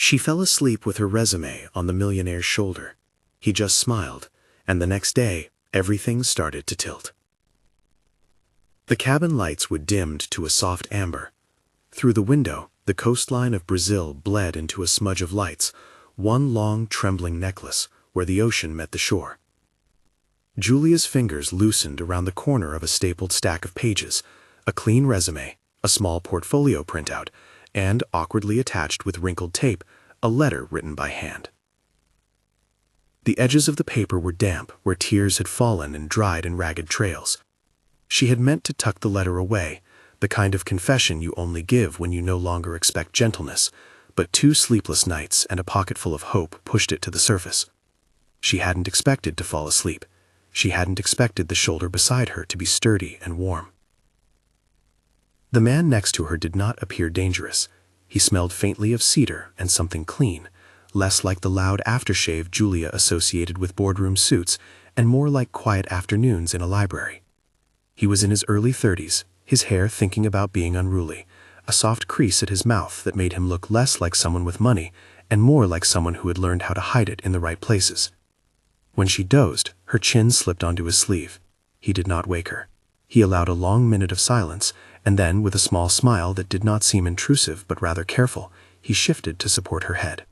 She fell asleep with her resume on the millionaire's shoulder. He just smiled, and the next day, everything started to tilt. The cabin lights were dimmed to a soft amber. Through the window, the coastline of Brazil bled into a smudge of lights, one long, trembling necklace where the ocean met the shore. Júlia's fingers loosened around the corner of a stapled stack of pages, a clean resume, a small portfolio printout, and, awkwardly attached with wrinkled tape, a letter written by hand. The edges of the paper were damp where tears had fallen and dried in ragged trails. She had meant to tuck the letter away, the kind of confession you only give when you no longer expect gentleness, but 2 sleepless nights and a pocketful of hope pushed it to the surface. She hadn't expected to fall asleep. She hadn't expected the shoulder beside her to be sturdy and warm. The man next to her did not appear dangerous. He smelled faintly of cedar and something clean, less like the loud aftershave Júlia associated with boardroom suits and more like quiet afternoons in a library. He was in his early 30s, his hair thinking about being unruly, a soft crease at his mouth that made him look less like someone with money and more like someone who had learned how to hide it in the right places. When she dozed, her chin slipped onto his sleeve. He did not wake her. He allowed a long minute of silence, and then, with a small smile that did not seem intrusive but rather careful, he shifted to support her head.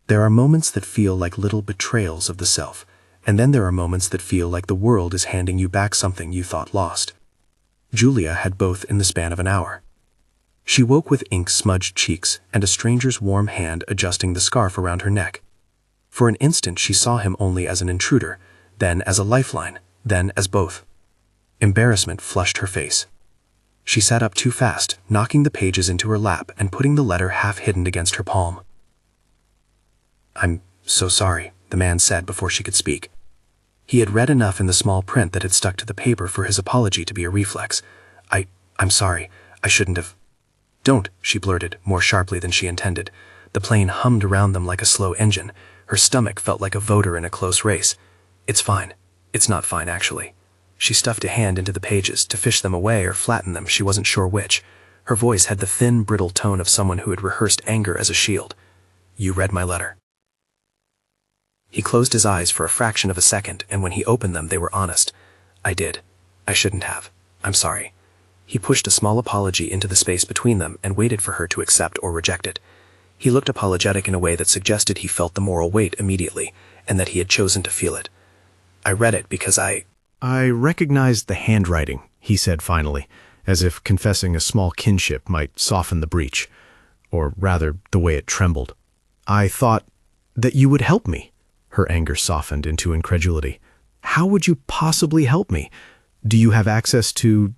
There are moments that feel like little betrayals of the self, and then there are moments that feel like the world is handing you back something you thought lost. Júlia had both in the span of an hour. She woke with ink-smudged cheeks and a stranger's warm hand adjusting the scarf around her neck. For an instant she saw him only as an intruder, then as a lifeline, then as both. Embarrassment flushed her face. She sat up too fast, knocking the pages into her lap and putting the letter half hidden against her palm. "I'm so sorry," the man said before she could speak. He had read enough in the small print that had stuck to the paper for his apology to be a reflex. I'm sorry. I shouldn't have." "Don't," she blurted, more sharply than she intended. The plane hummed around them like a slow engine. Her stomach felt like a voter in a close race. "It's fine. It's not fine, actually." She stuffed a hand into the pages, to fish them away or flatten them, she wasn't sure which. Her voice had the thin, brittle tone of someone who had rehearsed anger as a shield. "You read my letter." He closed his eyes for a fraction of a second, and when he opened them, they were honest. "I did. I shouldn't have. I'm sorry." He pushed a small apology into the space between them and waited for her to accept or reject it. He looked apologetic in a way that suggested he felt the moral weight immediately, and that he had chosen to feel it. "I read it because I recognized the handwriting," he said finally, as if confessing a small kinship might soften the breach, or rather, the way it trembled. "I thought that you would help me." Her anger softened into incredulity. "How would you possibly help me? Do you have access to—"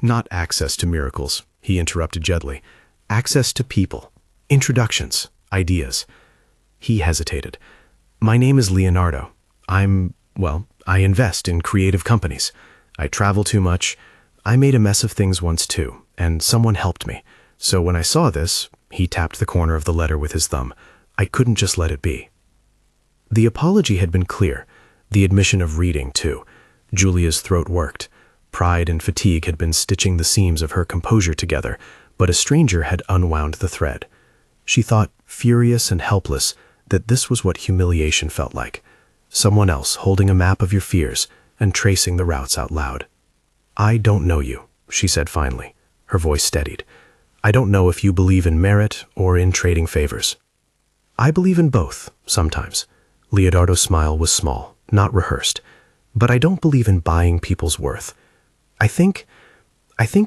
"Not access to miracles," he interrupted gently. "Access to people. Introductions. Ideas." He hesitated. "My name is Leonardo. I invest in creative companies. I travel too much. I made a mess of things once too, and someone helped me. So when I saw this," he tapped the corner of the letter with his thumb, "I couldn't just let it be." The apology had been clear, the admission of reading too. Júlia's throat worked. Pride and fatigue had been stitching the seams of her composure together, but a stranger had unwound the thread. She thought, furious and helpless, that this was what humiliation felt like. Someone else holding a map of your fears and tracing the routes out loud. "I don't know you," she said finally. Her voice steadied. "I don't know if you believe in merit or in trading favors." "I believe in both, sometimes." Leonardo's smile was small, not rehearsed. "But I don't believe in buying people's worth. I think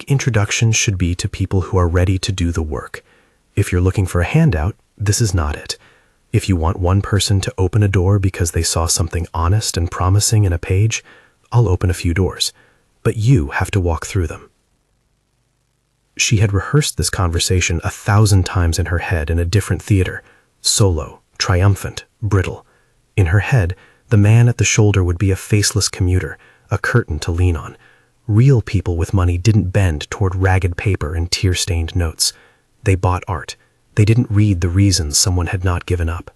introductions should be to people who are ready to do the work. If you're looking for a handout, this is not it. If you want one person to open a door because they saw something honest and promising in a page, I'll open a few doors. But you have to walk through them." She had rehearsed this conversation 1,000 times in her head in a different theater, solo, triumphant, brittle. In her head, the man at the shoulder would be a faceless commuter, a curtain to lean on. Real people with money didn't bend toward ragged paper and tear-stained notes. They bought art. They didn't read the reasons someone had not given up.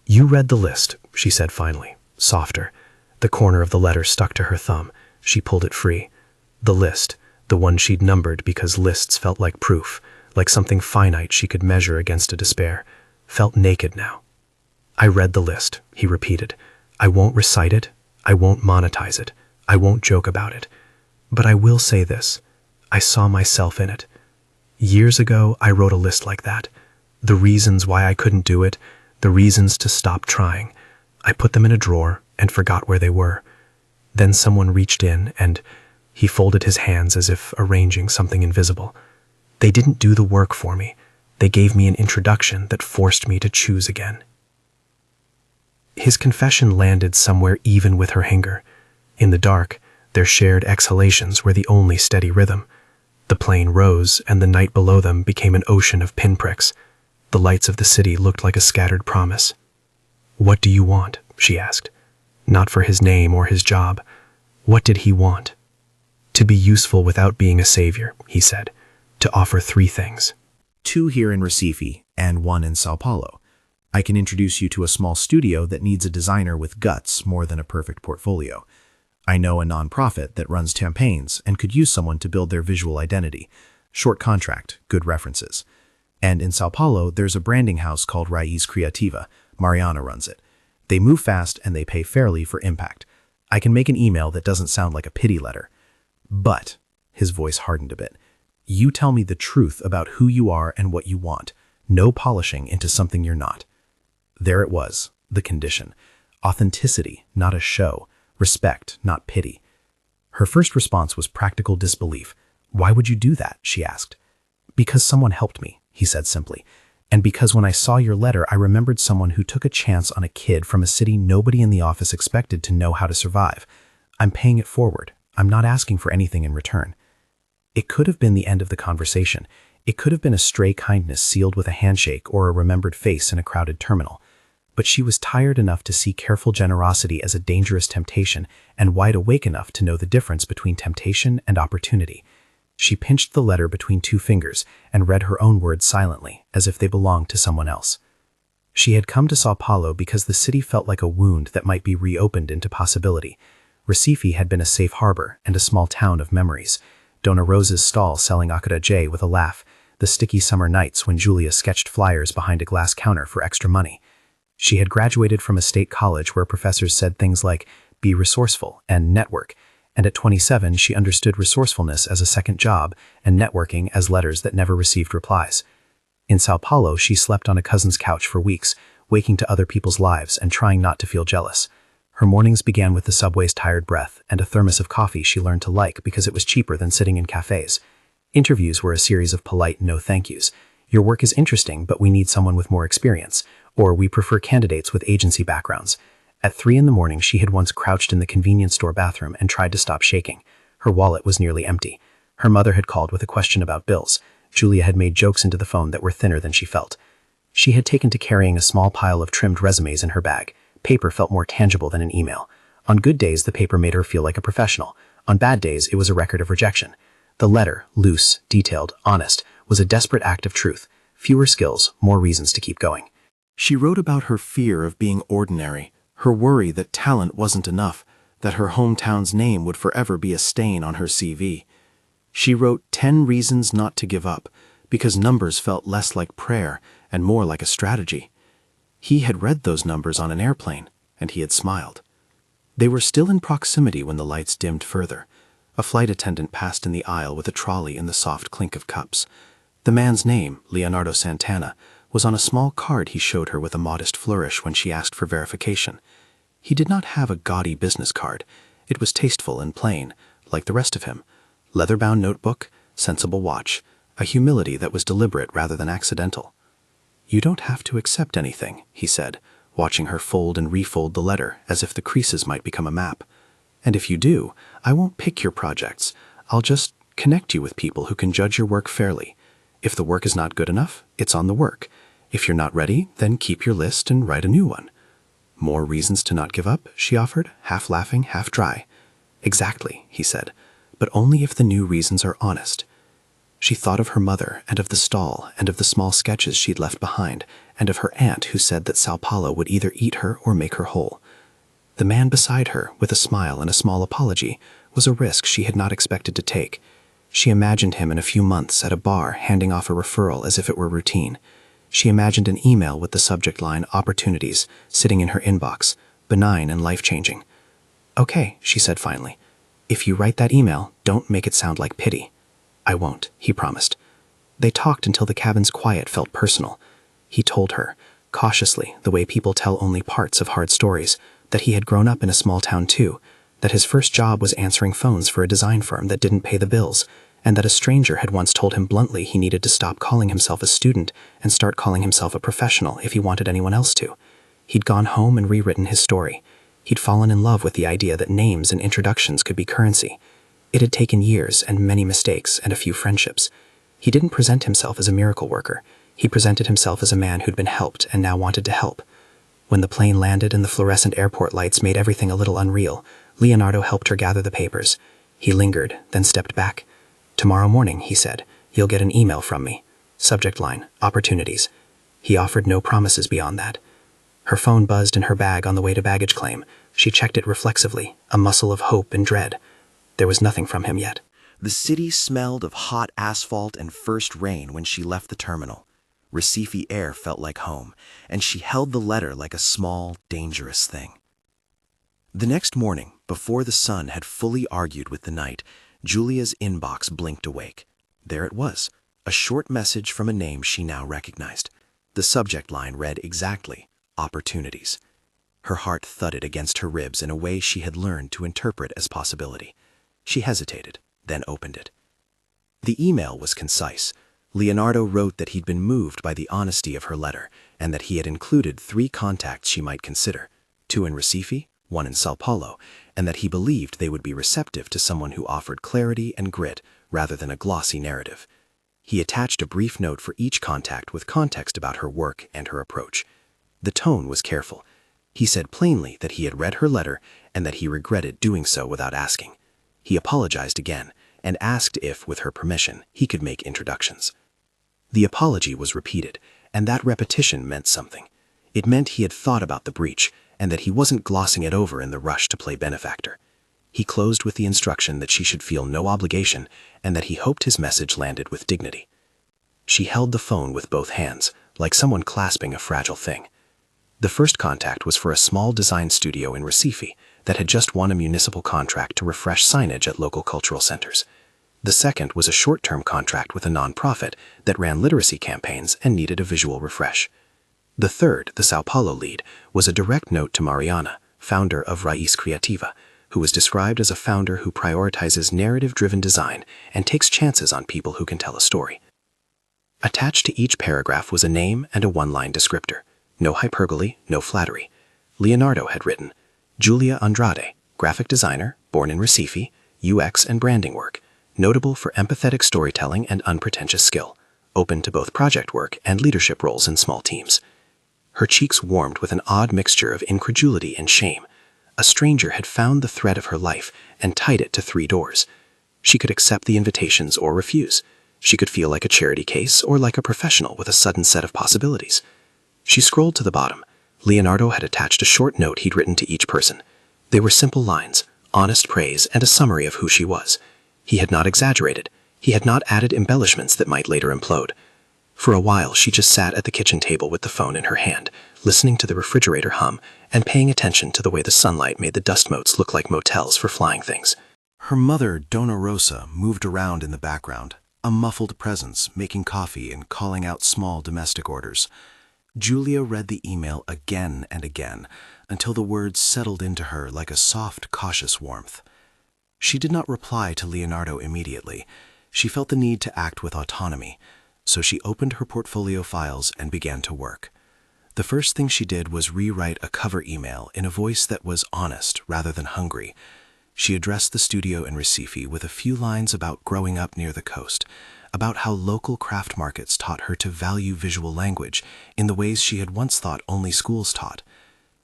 "You read the list," she said finally, softer. The corner of the letter stuck to her thumb. She pulled it free. The list, the one she'd numbered because lists felt like proof, like something finite she could measure against a despair, felt naked now. "I read the list," he repeated. "I won't recite it. I won't monetize it. I won't joke about it. But I will say this. I saw myself in it. Years ago, I wrote a list like that. The reasons why I couldn't do it, the reasons to stop trying. I put them in a drawer and forgot where they were. Then someone reached in and he folded his hands as if arranging something invisible. They didn't do the work for me. They gave me an introduction that forced me to choose again." His confession landed somewhere even with her anger. In the dark, their shared exhalations were the only steady rhythm. The plane rose, and the night below them became an ocean of pinpricks. The lights of the city looked like a scattered promise. "What do you want?" she asked. Not for his name or his job. What did he want? "To be useful without being a savior," he said. "To offer 3 things. 2 here in Recife and 1 in Sao Paulo. I can introduce you to a small studio that needs a designer with guts more than a perfect portfolio. I know a nonprofit that runs campaigns and could use someone to build their visual identity. Short contract, good references. And in Sao Paulo, there's a branding house called Raiz Criativa. Mariana runs it. They move fast and they pay fairly for impact. I can make an email that doesn't sound like a pity letter. But," his voice hardened a bit, "you tell me the truth about who you are and what you want. No polishing into something you're not." There it was, the condition. Authenticity, not a show. Respect, not pity. Her first response was practical disbelief. "Why would you do that?" she asked. "Because someone helped me," he said simply. "And because when I saw your letter, I remembered someone who took a chance on a kid from a city nobody in the office expected to know how to survive. I'm paying it forward. I'm not asking for anything in return." It could have been the end of the conversation. It could have been a stray kindness sealed with a handshake or a remembered face in a crowded terminal. But she was tired enough to see careful generosity as a dangerous temptation and wide awake enough to know the difference between temptation and opportunity. She pinched the letter between 2 fingers and read her own words silently, as if they belonged to someone else. She had come to Sao Paulo because the city felt like a wound that might be reopened into possibility. Recife had been a safe harbor and a small town of memories. Dona Rosa's stall selling acarajé with a laugh, the sticky summer nights when Júlia sketched flyers behind a glass counter for extra money. She had graduated from a state college where professors said things like, "Be resourceful" and "network," and at 27 she understood resourcefulness as a second job and networking as letters that never received replies. In Sao Paulo, she slept on a cousin's couch for weeks, waking to other people's lives and trying not to feel jealous. Her mornings began with the subway's tired breath and a thermos of coffee she learned to like because it was cheaper than sitting in cafes. Interviews were a series of polite no thank yous. "Your work is interesting, but we need someone with more experience," or "We prefer candidates with agency backgrounds." At 3 in the morning, she had once crouched in the convenience store bathroom and tried to stop shaking. Her wallet was nearly empty. Her mother had called with a question about bills. Júlia had made jokes into the phone that were thinner than she felt. She had taken to carrying a small pile of trimmed resumes in her bag. Paper felt more tangible than an email. On good days, the paper made her feel like a professional. On bad days, it was a record of rejection. The letter, loose, detailed, honest, was a desperate act of truth. Fewer skills, more reasons to keep going. She wrote about her fear of being ordinary, her worry that talent wasn't enough, that her hometown's name would forever be a stain on her CV. She wrote 10 reasons not to give up, because numbers felt less like prayer and more like a strategy. He had read those numbers on an airplane, and he had smiled. They were still in proximity when the lights dimmed further. A flight attendant passed in the aisle with a trolley and the soft clink of cups. The man's name, Leonardo Santana, was on a small card he showed her with a modest flourish when she asked for verification. He did not have a gaudy business card. It was tasteful and plain, like the rest of him. Leather-bound notebook, sensible watch, a humility that was deliberate rather than accidental. "You don't have to accept anything," he said, watching her fold and refold the letter as if the creases might become a map. "And if you do, I won't pick your projects. I'll just connect you with people who can judge your work fairly. If the work is not good enough, it's on the work. If you're not ready, then keep your list and write a new one." "More reasons to not give up?" she offered, half laughing, half dry. "Exactly," he said, "but only if the new reasons are honest." She thought of her mother and of the stall and of the small sketches she'd left behind and of her aunt who said that Sao Paulo would either eat her or make her whole. The man beside her, with a smile and a small apology, was a risk she had not expected to take. She imagined him in a few months at a bar handing off a referral as if it were routine. She imagined an email with the subject line opportunities sitting in her inbox, benign and life-changing. "Okay," she said finally. "If you write that email, don't make it sound like pity." "I won't," he promised. They talked until the cabin's quiet felt personal. He told her, cautiously, the way people tell only parts of hard stories, that he had grown up in a small town too, that his first job was answering phones for a design firm that didn't pay the bills, and that a stranger had once told him bluntly he needed to stop calling himself a student and start calling himself a professional if he wanted anyone else to. He'd gone home and rewritten his story. He'd fallen in love with the idea that names and introductions could be currency. It had taken years and many mistakes and a few friendships. He didn't present himself as a miracle worker. He presented himself as a man who'd been helped and now wanted to help. When the plane landed and the fluorescent airport lights made everything a little unreal, Leonardo helped her gather the papers. He lingered, then stepped back. "Tomorrow morning," he said, "you'll get an email from me. Subject line, opportunities." He offered no promises beyond that. Her phone buzzed in her bag on the way to baggage claim. She checked it reflexively, a muscle of hope and dread. There was nothing from him yet. The city smelled of hot asphalt and first rain when she left the terminal. Recife air felt like home, and she held the letter like a small, dangerous thing. The next morning, before the sun had fully argued with the night, Júlia's inbox blinked awake. There it was, a short message from a name she now recognized. The subject line read exactly, opportunities. Her heart thudded against her ribs in a way she had learned to interpret as possibility. She hesitated, then opened it. The email was concise. Leonardo wrote that he'd been moved by the honesty of her letter and that he had included 3 contacts she might consider, 2 in Recife, 1 in São Paulo, and that he believed they would be receptive to someone who offered clarity and grit rather than a glossy narrative. He attached a brief note for each contact with context about her work and her approach. The tone was careful. He said plainly that he had read her letter and that he regretted doing so without asking. He apologized again and asked if, with her permission, he could make introductions. The apology was repeated, and that repetition meant something. It meant he had thought about the breach and that he wasn't glossing it over in the rush to play benefactor. He closed with the instruction that she should feel no obligation and that he hoped his message landed with dignity. She held the phone with both hands, like someone clasping a fragile thing. The first contact was for a small design studio in Recife that had just won a municipal contract to refresh signage at local cultural centers. The second was a short-term contract with a nonprofit that ran literacy campaigns and needed a visual refresh. The third, the São Paulo lead, was a direct note to Mariana, founder of Raiz Criativa, who was described as a founder who prioritizes narrative-driven design and takes chances on people who can tell a story. Attached to each paragraph was a name and a one-line descriptor. No hyperbole, no flattery. Leonardo had written, Júlia Andrade, graphic designer, born in Recife, UX and branding work, notable for empathetic storytelling and unpretentious skill, open to both project work and leadership roles in small teams. Her cheeks warmed with an odd mixture of incredulity and shame. A stranger had found the thread of her life and tied it to 3 doors. She could accept the invitations or refuse. She could feel like a charity case or like a professional with a sudden set of possibilities. She scrolled to the bottom. Leonardo had attached a short note he'd written to each person. They were simple lines, honest praise, and a summary of who she was. He had not exaggerated. He had not added embellishments that might later implode. For a while, she just sat at the kitchen table with the phone in her hand, listening to the refrigerator hum and paying attention to the way the sunlight made the dust motes look like motels for flying things. Her mother, Dona Rosa, moved around in the background, a muffled presence, making coffee and calling out small domestic orders. Júlia read the email again and again, until the words settled into her like a soft, cautious warmth. She did not reply to Leonardo immediately. She felt the need to act with autonomy, so she opened her portfolio files and began to work. The first thing she did was rewrite a cover email in a voice that was honest rather than hungry. She addressed the studio in Recife with a few lines about growing up near the coast, about how local craft markets taught her to value visual language in the ways she had once thought only schools taught.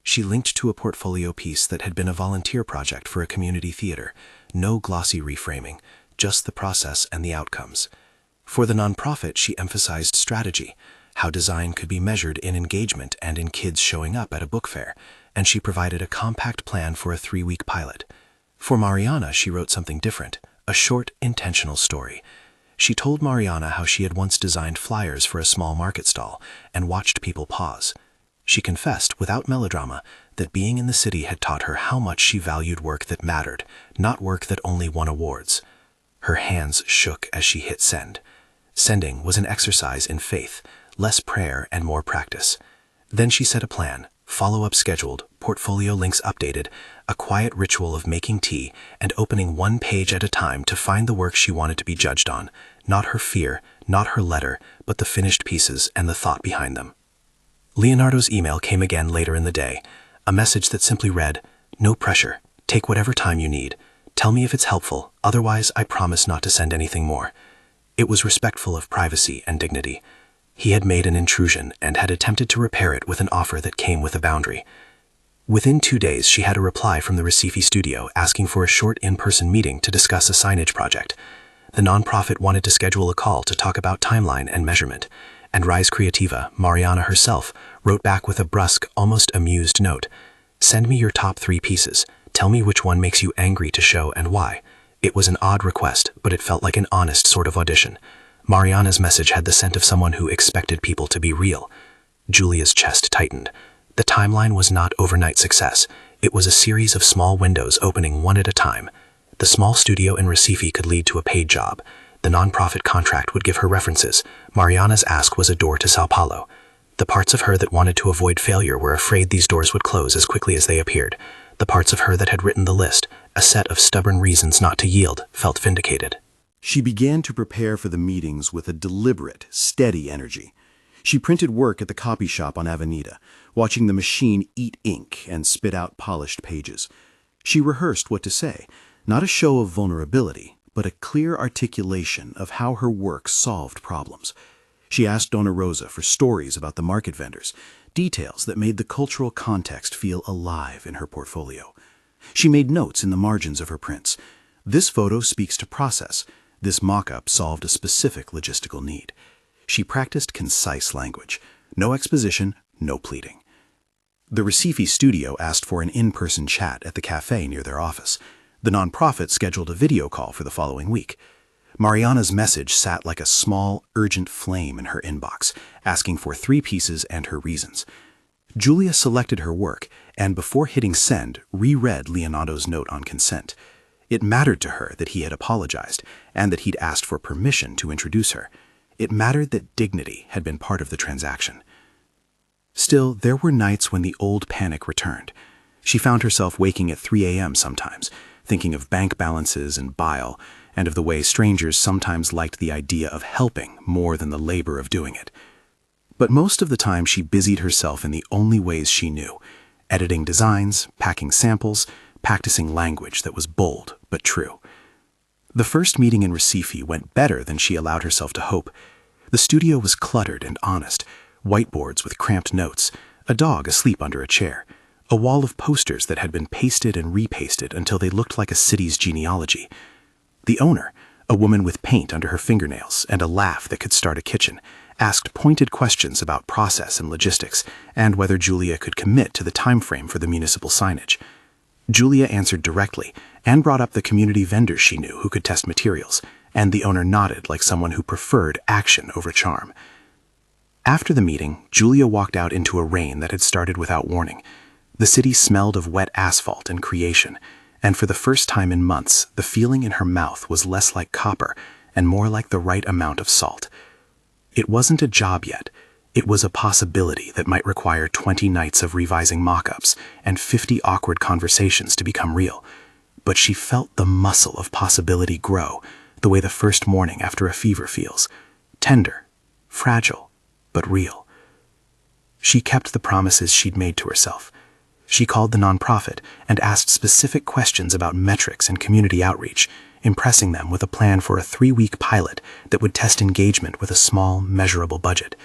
She linked to a portfolio piece that had been a volunteer project for a community theater. No glossy reframing, just the process and the outcomes. For the nonprofit, she emphasized strategy, how design could be measured in engagement and in kids showing up at a book fair, and she provided a compact plan for a 3-week pilot. For Mariana, she wrote something different, a short, intentional story. She told Mariana how she had once designed flyers for a small market stall and watched people pause. She confessed, without melodrama, that being in the city had taught her how much she valued work that mattered, not work that only won awards. Her hands shook as she hit send. Sending was an exercise in faith, less prayer and more practice. Then she set a plan, follow-up scheduled, portfolio links updated, a quiet ritual of making tea and opening one page at a time to find the work she wanted to be judged on, not her fear, not her letter, but the finished pieces and the thought behind them. Leonardo's email came again later in the day, a message that simply read, "No pressure, take whatever time you need. Tell me if it's helpful, otherwise I promise not to send anything more." It was respectful of privacy and dignity. He had made an intrusion and had attempted to repair it with an offer that came with a boundary. Within 2 days, she had a reply from the Recife studio asking for a short in-person meeting to discuss a signage project. The nonprofit wanted to schedule a call to talk about timeline and measurement, and Rise Creativa, Mariana herself, wrote back with a brusque, almost amused note. "Send me your top 3 pieces. Tell me which one makes you angry to show and why." It was an odd request, but it felt like an honest sort of audition. Mariana's message had the scent of someone who expected people to be real. Julia's chest tightened. The timeline was not overnight success. It was a series of small windows opening one at a time. The small studio in Recife could lead to a paid job. The nonprofit contract would give her references. Mariana's ask was a door to Sao Paulo. The parts of her that wanted to avoid failure were afraid these doors would close as quickly as they appeared. The parts of her that had written the list, a set of stubborn reasons not to yield, felt vindicated. She began to prepare for the meetings with a deliberate, steady energy. She printed work at the copy shop on Avenida, watching the machine eat ink and spit out polished pages. She rehearsed what to say, not a show of vulnerability, but a clear articulation of how her work solved problems. She asked Dona Rosa for stories about the market vendors, details that made the cultural context feel alive in her portfolio. She made notes in the margins of her prints. This photo speaks to process. This mock-up solved a specific logistical need. She practiced concise language. No exposition, no pleading. The Recife studio asked for an in-person chat at the cafe near their office. The nonprofit scheduled a video call for the following week. Mariana's message sat like a small, urgent flame in her inbox, asking for 3 pieces and her reasons. Júlia selected her work, and before hitting send, reread Leonardo's note on consent. It mattered to her that he had apologized, and that he'd asked for permission to introduce her. It mattered that dignity had been part of the transaction. Still, there were nights when the old panic returned. She found herself waking at 3 a.m. sometimes, thinking of bank balances and bile, and of the way strangers sometimes liked the idea of helping more than the labor of doing it. But most of the time she busied herself in the only ways she knew, editing designs, packing samples, practicing language that was bold but true. The first meeting in Recife went better than she allowed herself to hope. The studio was cluttered and honest, whiteboards with cramped notes, a dog asleep under a chair, a wall of posters that had been pasted and repasted until they looked like a city's genealogy. The owner, a woman with paint under her fingernails and a laugh that could start a kitchen, asked pointed questions about process and logistics and whether Júlia could commit to the time frame for the municipal signage. Júlia answered directly and brought up the community vendors she knew who could test materials, and the owner nodded like someone who preferred action over charm. After the meeting, Júlia walked out into a rain that had started without warning. The city smelled of wet asphalt and creation, and for the first time in months, the feeling in her mouth was less like copper and more like the right amount of salt. It wasn't a job yet. It was a possibility that might require 20 nights of revising mock-ups and 50 awkward conversations to become real. But she felt the muscle of possibility grow, the way the first morning after a fever feels. Tender, fragile, but real. She kept the promises she'd made to herself. She called the nonprofit and asked specific questions about metrics and community outreach, impressing them with a plan for a 3-week pilot that would test engagement with a small, measurable budget.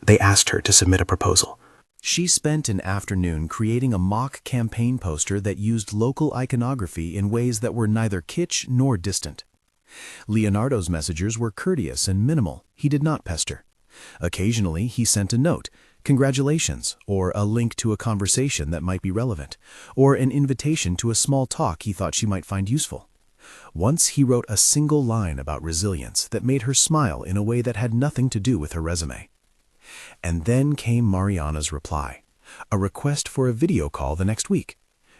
They asked her to submit a proposal. She spent an afternoon creating a mock campaign poster that used local iconography in ways that were neither kitsch nor distant. Leonardo's messengers were courteous and minimal. He did not pester. Occasionally, he sent a note, congratulations, or a link to a conversation that might be relevant, or an invitation to a small talk he thought she might find useful. Once he wrote a single line about resilience that made her smile in a way that had nothing to do with her resume. And then came Mariana's reply, a request for a video call the next week.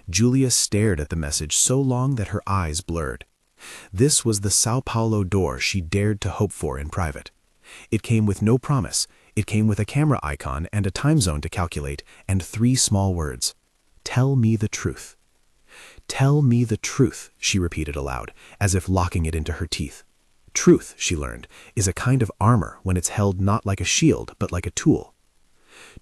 Júlia stared at the message so long that her eyes blurred. This was the São Paulo door she dared to hope for in private. It came with no promise. It came with a camera icon and a time zone to calculate, and 3 small words. "Tell me the truth." "Tell me the truth," she repeated aloud, as if locking it into her teeth. Truth, she learned, is a kind of armor when it's held not like a shield but like a tool.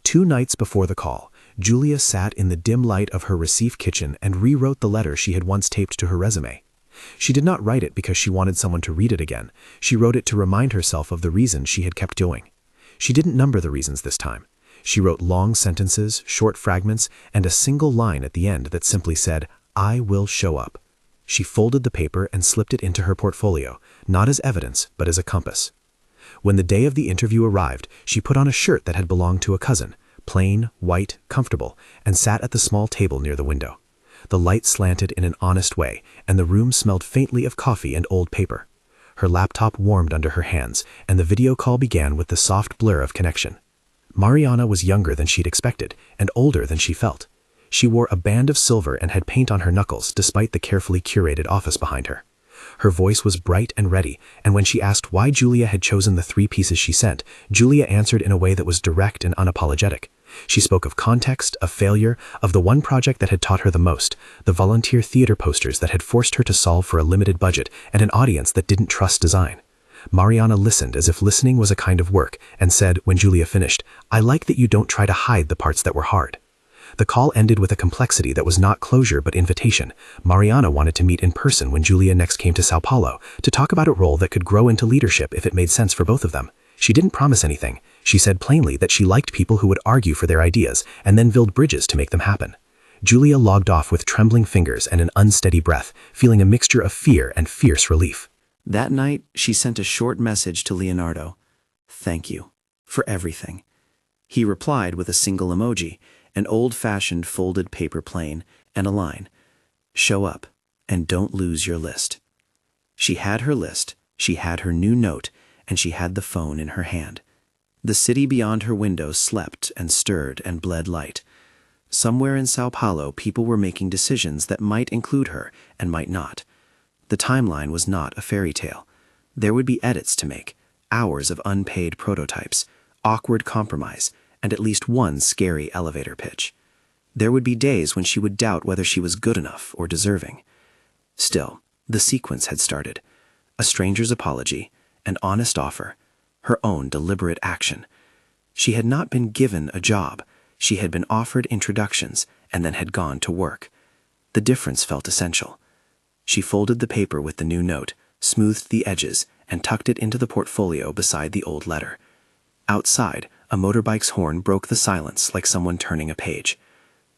2 nights before the call, Júlia sat in the dim light of her Recife kitchen and rewrote the letter she had once taped to her resume. She did not write it because she wanted someone to read it again. She wrote it to remind herself of the reason she had kept going. She didn't number the reasons this time. She wrote long sentences, short fragments, and a single line at the end that simply said, "I will show up." She folded the paper and slipped it into her portfolio, not as evidence, but as a compass. When the day of the interview arrived, she put on a shirt that had belonged to a cousin, plain, white, comfortable, and sat at the small table near the window. The light slanted in an honest way, and the room smelled faintly of coffee and old paper. Her laptop warmed under her hands, and the video call began with the soft blur of connection. Mariana was younger than she'd expected, and older than she felt. She wore a band of silver and had paint on her knuckles despite the carefully curated office behind her. Her voice was bright and ready, and when she asked why Júlia had chosen the 3 pieces she sent, Júlia answered in a way that was direct and unapologetic. She spoke of context, of failure, of the one project that had taught her the most, the volunteer theater posters that had forced her to solve for a limited budget and an audience that didn't trust design. Mariana listened as if listening was a kind of work, and said, when Júlia finished, "I like that you don't try to hide the parts that were hard." The call ended with a complexity that was not closure but invitation. Mariana wanted to meet in person when Júlia next came to São Paulo, to talk about a role that could grow into leadership if it made sense for both of them. She didn't promise anything. She said plainly that she liked people who would argue for their ideas and then build bridges to make them happen. Júlia logged off with trembling fingers and an unsteady breath, feeling a mixture of fear and fierce relief. That night, she sent a short message to Leonardo. "Thank you for everything." He replied with a single emoji, an old-fashioned folded paper plane, and a line. "Show up, and don't lose your list." She had her list, she had her new note, and she had the phone in her hand. The city beyond her window slept and stirred and bled light. Somewhere in São Paulo, people were making decisions that might include her and might not. The timeline was not a fairy tale. There would be edits to make, hours of unpaid prototypes, awkward compromise, and at least one scary elevator pitch. There would be days when she would doubt whether she was good enough or deserving. Still, the sequence had started. A stranger's apology, an honest offer, her own deliberate action. She had not been given a job. She had been offered introductions and then had gone to work. The difference felt essential. She folded the paper with the new note, smoothed the edges, and tucked it into the portfolio beside the old letter. Outside, a motorbike's horn broke the silence like someone turning a page.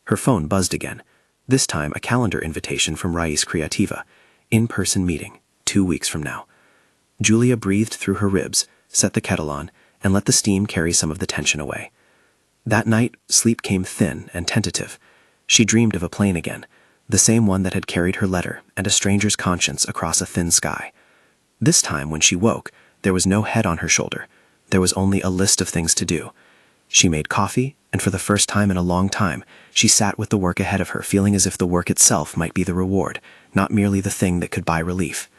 Her phone buzzed again, this time a calendar invitation from Raiz Creativa, in-person meeting, 2 weeks from now. Júlia breathed through her ribs, set the kettle on, and let the steam carry some of the tension away. That night, sleep came thin and tentative. She dreamed of a plane again, the same one that had carried her letter and a stranger's conscience across a thin sky. This time, when she woke, there was no head on her shoulder. There was only a list of things to do. She made coffee, and for the first time in a long time, she sat with the work ahead of her, feeling as if the work itself might be the reward, not merely the thing that could buy relief.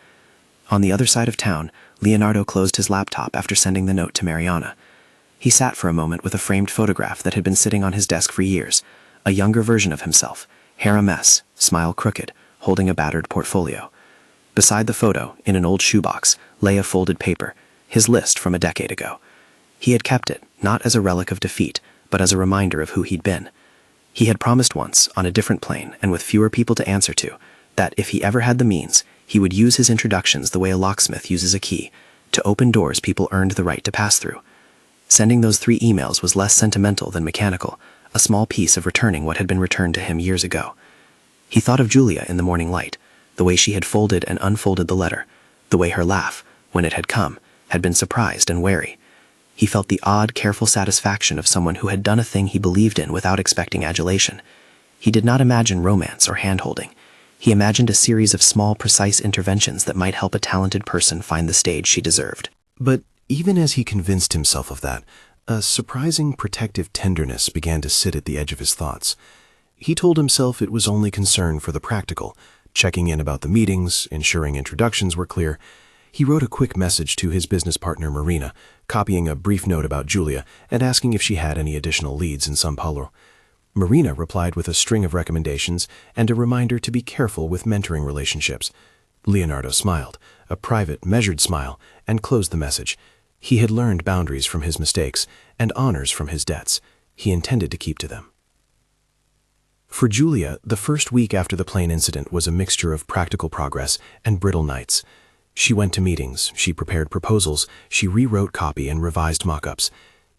On the other side of town, Leonardo closed his laptop after sending the note to Mariana. He sat for a moment with a framed photograph that had been sitting on his desk for years, a younger version of himself, hair a mess, smile crooked, holding a battered portfolio. Beside the photo, in an old shoebox, lay a folded paper, his list from a decade ago. He had kept it, not as a relic of defeat, but as a reminder of who he'd been. He had promised once, on a different plane and with fewer people to answer to, that if he ever had the means, he would use his introductions the way a locksmith uses a key, to open doors people earned the right to pass through. Sending those 3 emails was less sentimental than mechanical, a small piece of returning what had been returned to him years ago. He thought of Júlia in the morning light, the way she had folded and unfolded the letter, the way her laugh, when it had come, had been surprised and wary. He felt the odd, careful satisfaction of someone who had done a thing he believed in without expecting adulation. He did not imagine romance or hand-holding. He imagined a series of small, precise interventions that might help a talented person find the stage she deserved. But even as he convinced himself of that, a surprising protective tenderness began to sit at the edge of his thoughts. He told himself it was only concern for the practical, checking in about the meetings, ensuring introductions were clear. He wrote a quick message to his business partner Marina, copying a brief note about Júlia and asking if she had any additional leads in São Paulo. Marina replied with a string of recommendations and a reminder to be careful with mentoring relationships. Leonardo smiled, a private, measured smile, and closed the message. He had learned boundaries from his mistakes and honors from his debts. He intended to keep to them. For Júlia, the first week after the plane incident was a mixture of practical progress and brittle nights. She went to meetings, she prepared proposals, she rewrote copy and revised mock-ups.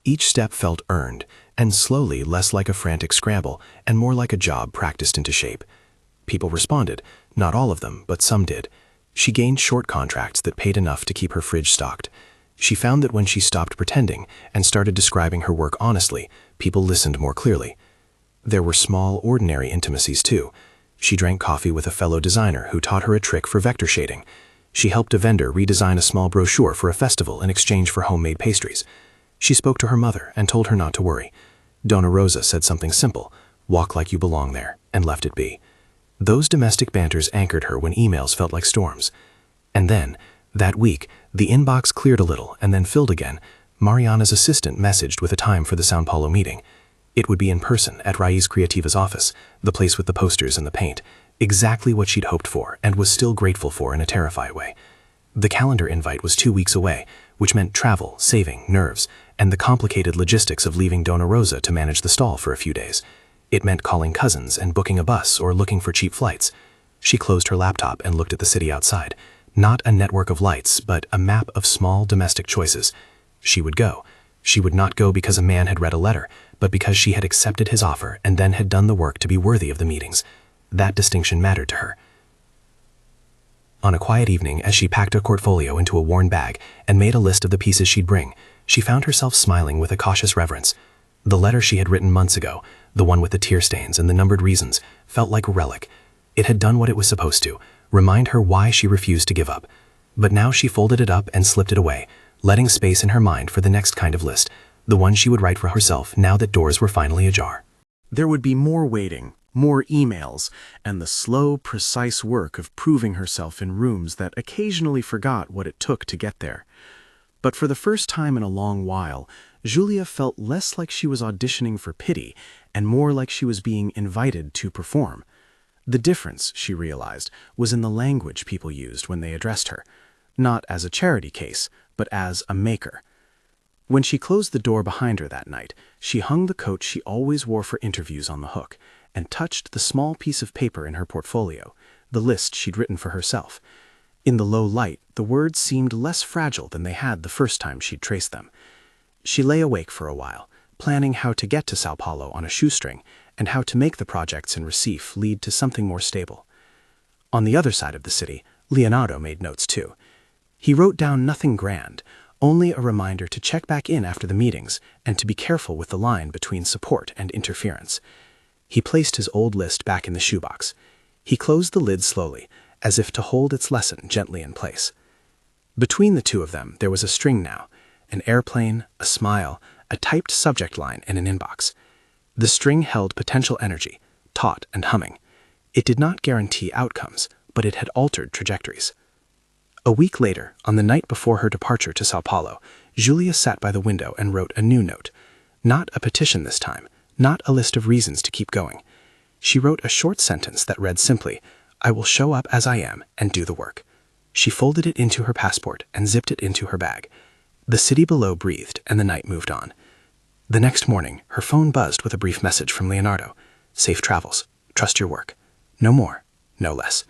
Each step felt earned, and slowly less like a frantic scramble and more like a job practiced into shape. People responded, not all of them, but some did. She gained short contracts that paid enough to keep her fridge stocked. She found that when she stopped pretending and started describing her work honestly, people listened more clearly. There were small, ordinary intimacies too. She drank coffee with a fellow designer who taught her a trick for vector shading. She helped a vendor redesign a small brochure for a festival in exchange for homemade pastries. She spoke to her mother and told her not to worry. Dona Rosa said something simple, "Walk like you belong there," and left it be. Those domestic banters anchored her when emails felt like storms. And then, that week, the inbox cleared a little and then filled again. Mariana's assistant messaged with a time for the São Paulo meeting. It would be in person at Raiz Creativa's office, the place with the posters and the paint, exactly what she'd hoped for and was still grateful for in a terrified way. The calendar invite was 2 weeks away, which meant travel, saving, nerves, and the complicated logistics of leaving Dona Rosa to manage the stall for a few days. It meant calling cousins and booking a bus or looking for cheap flights. She closed her laptop and looked at the city outside. Not a network of lights, but a map of small domestic choices. She would go. She would not go because a man had read a letter, but because she had accepted his offer and then had done the work to be worthy of the meetings. That distinction mattered to her. On a quiet evening, as she packed her portfolio into a worn bag and made a list of the pieces she'd bring, she found herself smiling with a cautious reverence. The letter she had written months ago, the one with the tear stains and the numbered reasons, felt like a relic. It had done what it was supposed to, remind her why she refused to give up. But now she folded it up and slipped it away, letting space in her mind for the next kind of list, the one she would write for herself now that doors were finally ajar. There would be more waiting, more emails, and the slow, precise work of proving herself in rooms that occasionally forgot what it took to get there. But for the first time in a long while, Júlia felt less like she was auditioning for pity and more like she was being invited to perform. The difference, she realized, was in the language people used when they addressed her, not as a charity case, but as a maker. When she closed the door behind her that night, she hung the coat she always wore for interviews on the hook and touched the small piece of paper in her portfolio, the list she'd written for herself. In the low light, the words seemed less fragile than they had the first time she'd traced them. She lay awake for a while, planning how to get to São Paulo on a shoestring and how to make the projects in Recife lead to something more stable. On the other side of the city, Leonardo made notes too. He wrote down nothing grand, only a reminder to check back in after the meetings and to be careful with the line between support and interference. He placed his old list back in the shoebox. He closed the lid slowly, as if to hold its lesson gently in place. Between the two of them, there was a string now, an airplane, a smile, a typed subject line, and an inbox. The string held potential energy, taut and humming. It did not guarantee outcomes, but it had altered trajectories. A week later, on the night before her departure to São Paulo, Júlia sat by the window and wrote a new note. Not a petition this time, not a list of reasons to keep going. She wrote a short sentence that read simply, "I will show up as I am and do the work." She folded it into her passport and zipped it into her bag. The city below breathed and the night moved on. The next morning, her phone buzzed with a brief message from Leonardo. "Safe travels. Trust your work. No more, no less."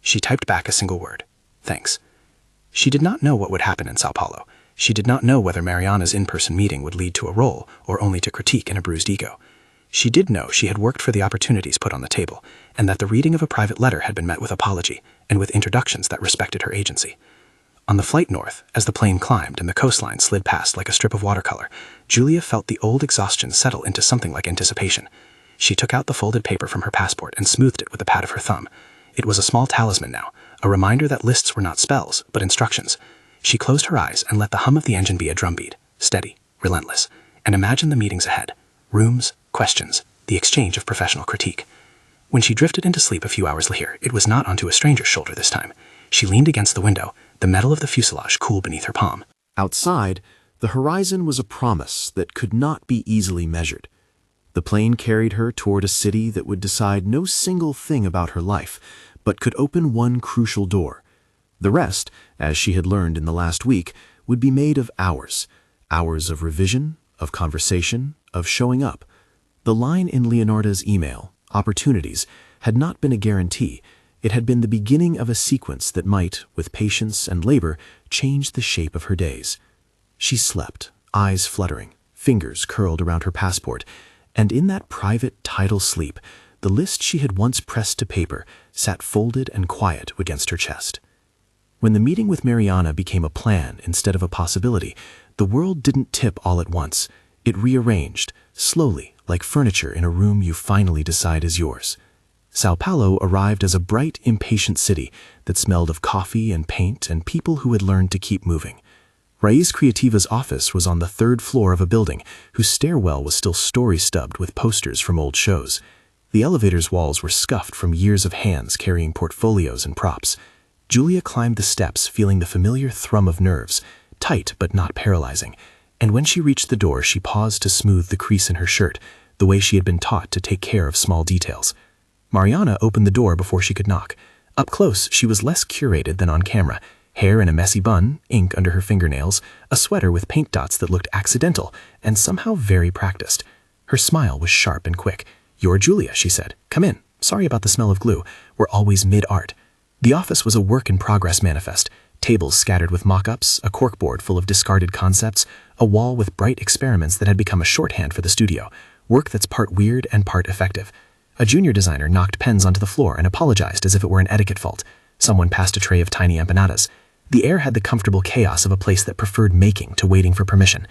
She typed back a single word. "Thanks." She did not know what would happen in São Paulo. She did not know whether Mariana's in-person meeting would lead to a role or only to critique and a bruised ego. She did know she had worked for the opportunities put on the table, and that the reading of a private letter had been met with apology and with introductions that respected her agency. On the flight north, as the plane climbed and the coastline slid past like a strip of watercolor, Júlia felt the old exhaustion settle into something like anticipation. She took out the folded paper from her passport and smoothed it with the pad of her thumb. It was a small talisman now, a reminder that lists were not spells, but instructions. She closed her eyes and let the hum of the engine be a drumbeat, steady, relentless, and imagined the meetings ahead. Rooms, questions, the exchange of professional critique. When she drifted into sleep a few hours later, it was not onto a stranger's shoulder this time. She leaned against the window, the metal of the fuselage cool beneath her palm. Outside, the horizon was a promise that could not be easily measured. The plane carried her toward a city that would decide no single thing about her life, but could open one crucial door. The rest, as she had learned in the last week, would be made of hours. Hours of revision, of conversation, of showing up. The line in Leonardo's email, opportunities, had not been a guarantee. It had been the beginning of a sequence that might, with patience and labor, change the shape of her days. She slept, eyes fluttering, fingers curled around her passport, and in that private, tidal sleep, the list she had once pressed to paper sat folded and quiet against her chest. When the meeting with Mariana became a plan instead of a possibility, the world didn't tip all at once. It rearranged, slowly, like furniture in a room you finally decide is yours. Sao Paulo arrived as a bright, impatient city that smelled of coffee and paint and people who had learned to keep moving. Raiz Creativa's office was on the third floor of a building whose stairwell was still story-stubbed with posters from old shows. The elevator's walls were scuffed from years of hands carrying portfolios and props. Júlia climbed the steps, feeling the familiar thrum of nerves, tight but not paralyzing, and when she reached the door she paused to smooth the crease in her shirt, the way she had been taught to take care of small details. Mariana opened the door before she could knock. Up close, she was less curated than on camera. Hair in a messy bun, ink under her fingernails, a sweater with paint dots that looked accidental and somehow very practiced. Her smile was sharp and quick. "You're Júlia," she said. "Come in. Sorry about the smell of glue. We're always mid-art." The office was a work-in-progress manifest. Tables scattered with mock-ups, a corkboard full of discarded concepts, a wall with bright experiments that had become a shorthand for the studio. Work that's part weird and part effective. A junior designer knocked pens onto the floor and apologized as if it were an etiquette fault. Someone passed a tray of tiny empanadas. The air had the comfortable chaos of a place that preferred making to waiting for permission.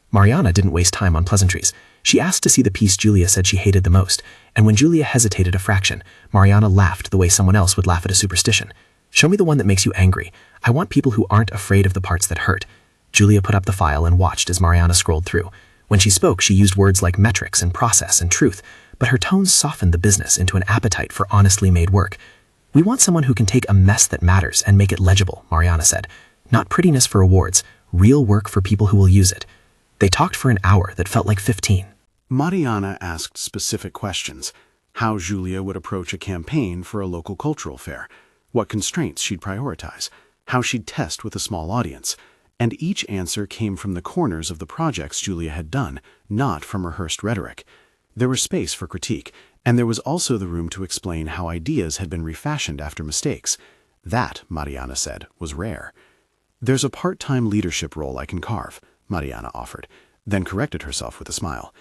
Mariana didn't waste time on pleasantries. She asked to see the piece Júlia said she hated the most, and when Júlia hesitated a fraction, Mariana laughed the way someone else would laugh at a superstition. "Show me the one that makes you angry. I want people who aren't afraid of the parts that hurt." Júlia put up the file and watched as Mariana scrolled through. When she spoke, she used words like metrics and process and truth, but her tones softened the business into an appetite for honestly made work. "We want someone who can take a mess that matters and make it legible," Mariana said. "Not prettiness for awards, real work for people who will use it." They talked for an hour that felt like 15. Mariana asked specific questions. How Júlia would approach a campaign for a local cultural fair, what constraints she'd prioritize, how she'd test with a small audience. And each answer came from the corners of the projects Júlia had done, not from rehearsed rhetoric. There was space for critique, and there was also the room to explain how ideas had been refashioned after mistakes. That, Mariana said, was rare. "There's a part-time leadership role I can carve," Mariana offered, then corrected herself with a smile.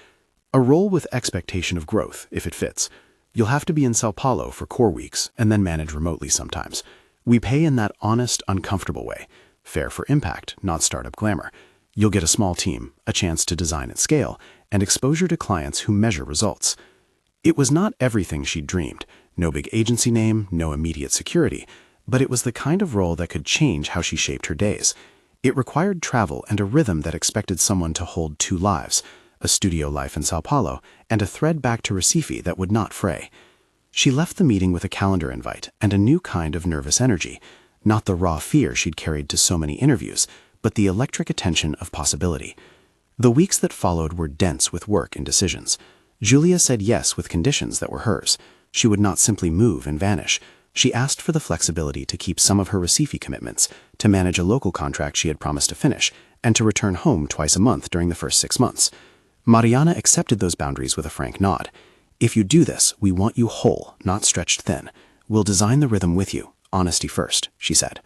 "A role with expectation of growth, if it fits. You'll have to be in Sao Paulo for core weeks and then manage remotely sometimes. We pay in that honest, uncomfortable way. Fair for impact, not startup glamour. You'll get a small team, a chance to design at scale, and exposure to clients who measure results." It was not everything she'd dreamed. No big agency name, no immediate security. But it was the kind of role that could change how she shaped her days. It required travel and a rhythm that expected someone to hold two lives, a studio life in Sao Paulo and a thread back to Recife that would not fray. She left the meeting with a calendar invite and a new kind of nervous energy, not the raw fear she'd carried to so many interviews, but the electric attention of possibility. The weeks that followed were dense with work and decisions. Júlia said yes with conditions that were hers. She would not simply move and vanish. She asked for the flexibility to keep some of her Recife commitments, to manage a local contract she had promised to finish, and to return home twice a month during the first 6 months. Mariana accepted those boundaries with a frank nod. "If you do this, we want you whole, not stretched thin. We'll design the rhythm with you, honesty first," she said.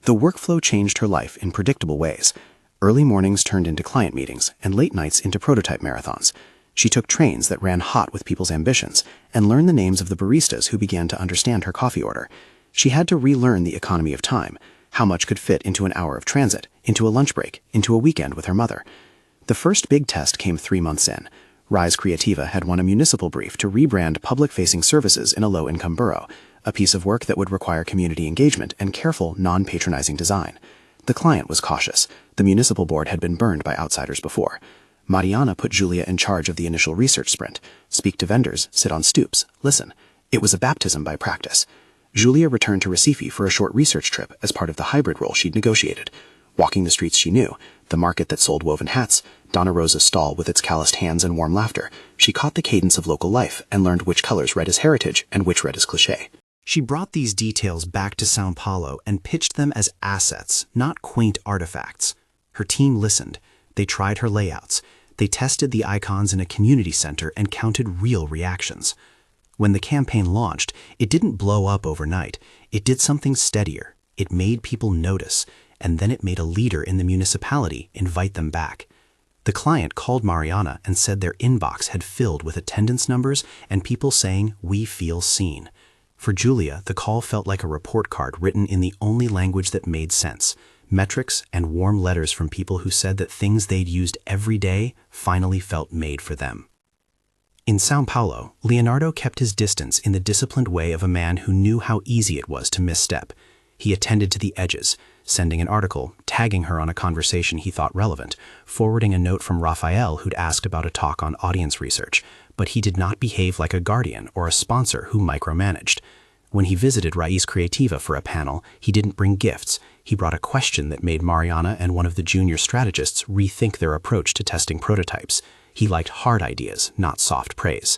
The workflow changed her life in predictable ways. Early mornings turned into client meetings, and late nights into prototype marathons. She took trains that ran hot with people's ambitions and learned the names of the baristas who began to understand her coffee order. She had to relearn the economy of time, how much could fit into an hour of transit, into a lunch break, into a weekend with her mother. The first big test came 3 months in. Raiz Creativa had won a municipal brief to rebrand public-facing services in a low-income borough, a piece of work that would require community engagement and careful, non-patronizing design. The client was cautious. The municipal board had been burned by outsiders before. Mariana put Júlia in charge of the initial research sprint. Speak to vendors, sit on stoops, listen. It was a baptism by practice. Júlia returned to Recife for a short research trip as part of the hybrid role she'd negotiated. Walking the streets she knew, the market that sold woven hats, Donna Rosa's stall with its calloused hands and warm laughter, she caught the cadence of local life and learned which colors read as heritage and which read as cliché. She brought these details back to São Paulo and pitched them as assets, not quaint artifacts. Her team listened. They tried her layouts. They tested the icons in a community center and counted real reactions. When the campaign launched, it didn't blow up overnight. It did something steadier. It made people notice, and then it made a leader in the municipality invite them back. The client called Mariana and said their inbox had filled with attendance numbers and people saying, "We feel seen." For Júlia, the call felt like a report card written in the only language that made sense, metrics and warm letters from people who said that things they'd used every day finally felt made for them. In São Paulo, Leonardo kept his distance in the disciplined way of a man who knew how easy it was to misstep. He attended to the edges, sending an article, tagging her on a conversation he thought relevant, forwarding a note from Rafael who'd asked about a talk on audience research, but he did not behave like a guardian or a sponsor who micromanaged. When he visited Raiz Creativa for a panel, he didn't bring gifts. He brought a question that made Mariana and one of the junior strategists rethink their approach to testing prototypes. He liked hard ideas, not soft praise.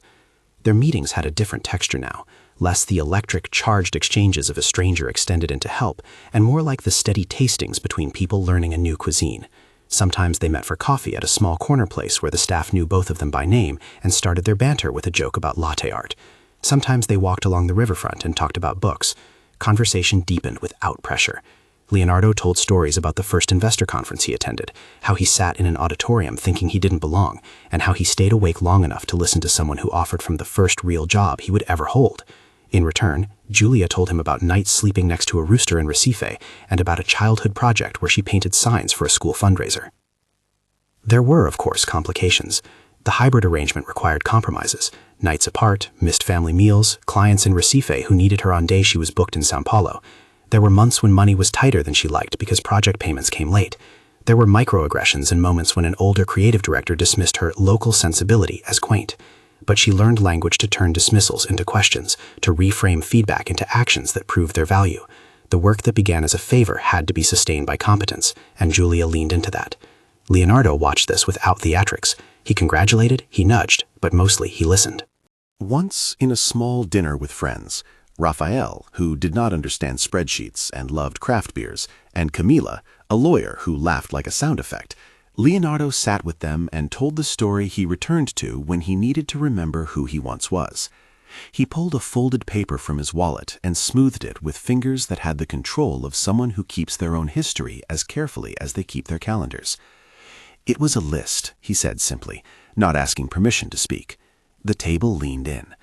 Their meetings had a different texture now, less the electric, charged exchanges of a stranger extended into help, and more like the steady tastings between people learning a new cuisine. Sometimes they met for coffee at a small corner place where the staff knew both of them by name and started their banter with a joke about latte art. Sometimes they walked along the riverfront and talked about books. Conversation deepened without pressure. Leonardo told stories about the first investor conference he attended, how he sat in an auditorium thinking he didn't belong, and how he stayed awake long enough to listen to someone who offered from the first real job he would ever hold. In return, Júlia told him about nights sleeping next to a rooster in Recife and about a childhood project where she painted signs for a school fundraiser. There were, of course, complications. The hybrid arrangement required compromises, nights apart, missed family meals, clients in Recife who needed her on days she was booked in São Paulo. There were months when money was tighter than she liked because project payments came late. There were microaggressions and moments when an older creative director dismissed her local sensibility as quaint. But she learned language to turn dismissals into questions, to reframe feedback into actions that proved their value. The work that began as a favor had to be sustained by competence, and Júlia leaned into that. Leonardo watched this without theatrics. He congratulated, he nudged, but mostly he listened. Once, in a small dinner with friends, Rafael, who did not understand spreadsheets and loved craft beers, and Camila, a lawyer who laughed like a sound effect, Leonardo sat with them and told the story he returned to when he needed to remember who he once was. He pulled a folded paper from his wallet and smoothed it with fingers that had the control of someone who keeps their own history as carefully as they keep their calendars. It was a list, he said simply, not asking permission to speak. The table leaned in.